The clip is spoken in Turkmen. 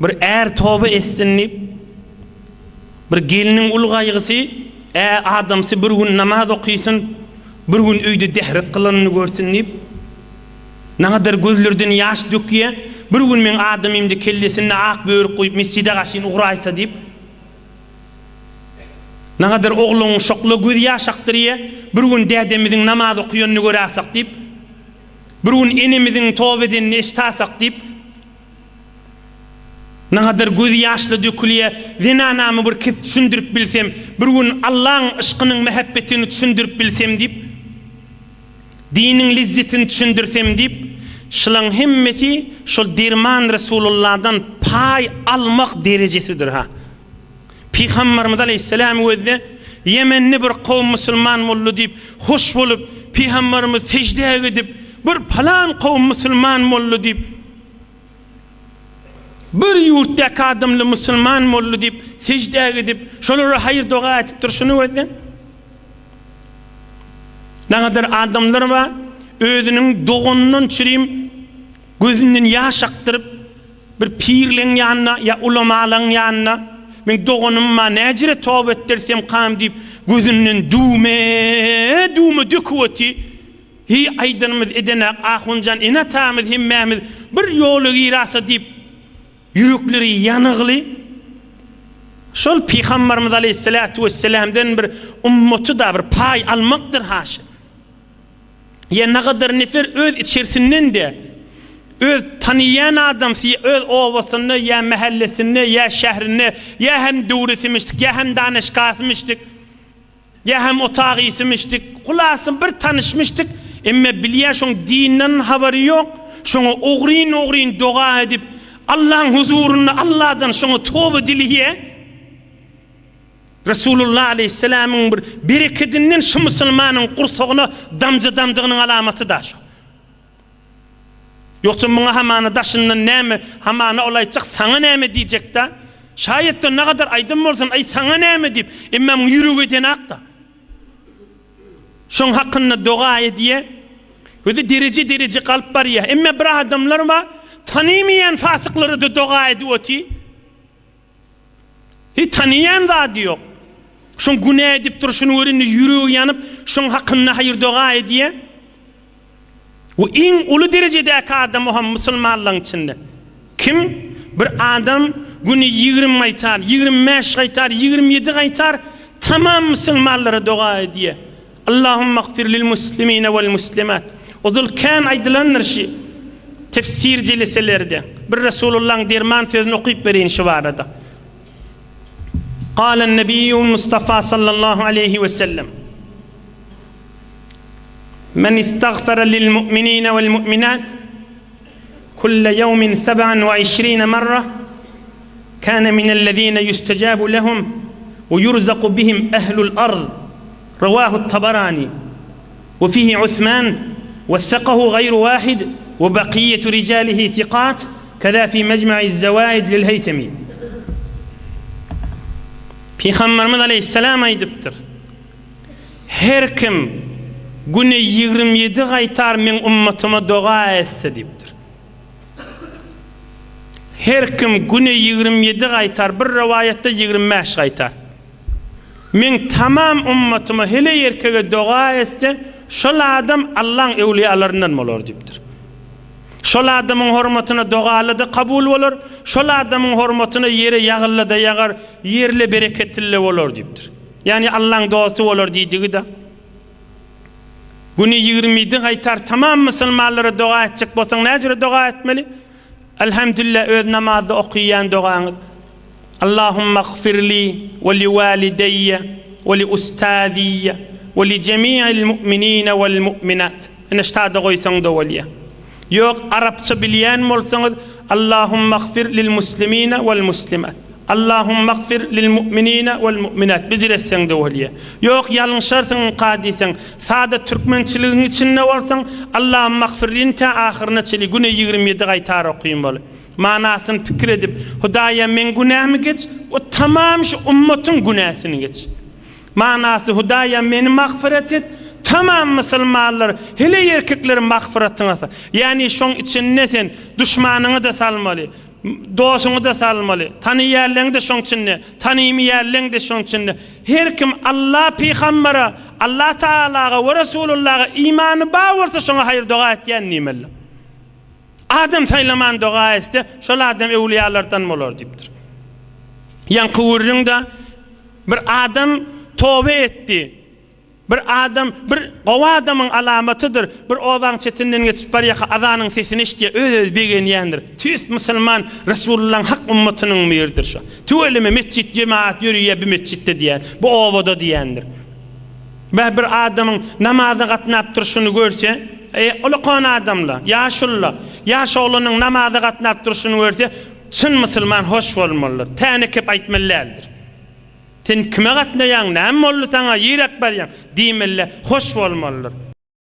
bir er toba etsinip bir gelinin ulgaygysy adamsy bir gün namaz okuysun, bir gün öýde dehret kılanyny görsünip nagadar gözlerden yaş dökýe, bir gün men adamymdy kellesine ak börük koyup mescide gaşyn uğraýsa dip nagadar ogluň şokla göz yaş aktyrýa, bir gün dädemiziň namaz okuyanyny göräsek dip bir gün enemiziň toba edenini eşitasak dip nagadar göz yaşla dökülýe, zina namy bir kep düşündirip bilsem, bir gün Allah'ın ışkynyň mehabbetini düşündirip bilsem dip dinin lizzetini düşündirsem dip şolaň hemmeti şol derman Resulullah'dan pay almak derecesidir ha. Peygamberimiz aleyhisselam özü Yemenli bir kavm musulman boldy dip hoş bolup Peygamberimiz secde edip bir falan kavm musulman boldy dip bir yurtda adamly musulman boldy dip secde edip şolara hayır dua etip turşuny özü nagadar adamlar var özünün doğundan çürüyüm gözünden yaş aktarıp bir pirlerin yanına ya ulamaların yanına men doğunumma necire tövbe ettirsem kam deyip gözünden düğme döküveti hi aydanımız edenek ahuncan enatamız himmemiz bir yolu girasa deyip yürekleri yanıglı şol Peygamberimiz aleyhissalatu vesselam'dan bir ümmeti da bir pay almaktır haşa. Ya ne kadar nefer öz içerisinden de öz tanıyan adamsı öz ovasını ya mahallesini ya şehrini ya hem dövresimizdik ya hem danışkasımızdık ya hem otağısımızdık kulasın bir tanışmıştık emme bilye şun dinin haberi yok şunu oğrin dua edip Allah'ın huzuruna Allah'dan şunu tövbe diliye Resulullah aleyhisselam'ın bir bereketinden şu Müslümanın kursağına damcıdığının alamatı da şu. Yoksa buna hamana daşından neymi, hamana olayacak sana neymi diyecek de şayet de ne kadar aydın olsun ay sana neymi deyip emmem yürü eden akta. Şun hakkında dua ediye öde derece kalp var ya emme bir adamlar var tanıymayan fasıkları da dua ediyor hiç tanıyan da diyor. Şun günah edip duruşunu öğrenip yüreği yanıp şun hakkında hayır dua ediye o en ulu derecedeki adam Muhammed Müslümanların içinde kim bir adam günü 20 aytar 25 aytar 27 aytar tamam Müslümanlara dua ediye Allahümme gfir lil muslimine vel muslimat o zul kan aydılanır şey tefsir celeselerde bir Resulullah'ın derman sözünü okuyup vereyim şu arada. قال النبي المصطفى صلى الله عليه وسلم من استغفر للمؤمنين والمؤمنات كل يوم 27 مرة كان من الذين يستجاب لهم ويرزق بهم أهل الأرض رواه الطبراني وفيه عثمان وثقه غير واحد وبقية رجاله ثقات كذا في مجمع الزوائد للهيثمي Peygamberimiz aleyhisselam aydıptır. Her kim günü 27 qaytar men ümmetime dua etse deyiptir. Her kim günü 27 qaytar bir rivayette 25 qaytar. Men tamam ümmetime hele erkege dua etse şol adam Allah'ın evliyalarından olur deyiptir. Şol adamın hürmetine dualıda kabul olur. Şol adamın hürmetine yere yağılla yağar, yerle bereketli olur deyiptir. Yani Allah'ın duası olur deydiği de. Günü 27 aytar tamam Müslümanlara dua edecek bolsaň näjere dua etmeli? Elhamdülillah öz namazda okuyan duanı. Allahümme gfirli ve li valideyye ve li ustadiyye ve li cemi'il mu'minine vel mu'minat. Neştada goýsaň da waliya. Yok Arapça bilýän bolsaňyz Allahümme gfir lil muslimine vel muslimat. Allahümme gfir lil mu'minine vel mu'minat. Bijireseň de waliya. Yok ýalňşarsyň qadisen sada türkmençiligiň içinde bolsaň Allahümme gfir ta ahirine çeli güne 27 qaytar okuýan bol. Manasyny pikir edip Hudaýa men günämi geç o tamam şu ummetin günäsini geç. Manasy Hudaýa meni magfiret et tamam Müslümanlar hele erkeklerin magfiretini asa. Yani şoň içinde sen düşmanyňy da salmaly. dosuňy da salmaly. Tanyýarlaryň da şoň içinde, tanyýarlaryň da şoň içinde. Her kim Allah peýgambera, Allah Taalaga we Resulullaha imany bawursa şoňa hayır doga etýän nimelle. Adam saylaman doga etse, şol adam ewliýalardan bolar diýipdir. Ýan kıwrryň da bir adam tövbe etdi. Bir adam, bir gowa adamyň alamatydyr. Bir owaň çetinden geçip bar ýaka azanyň sesini eşdiýär, öz begenýändir. Tüs musulman Resulullahyň hak ummatynyň mirdir şo. Tüwelime mescit cemaat ýürüýär bir mescitde diýär. Bu owada diýendir. Ve bir adamyň namaza gatnap durşuny görse, ol kon adamla, ýaşulla, ýaş oglanyň namaza gatnap durşuny görse, çyn musulman hoş bolmalydyr. Täne kep aýtmalydyr. Sen kime gatnaýaň, näme boldy saňa ýerek berýän diýmelle, hoş bolmalydyr.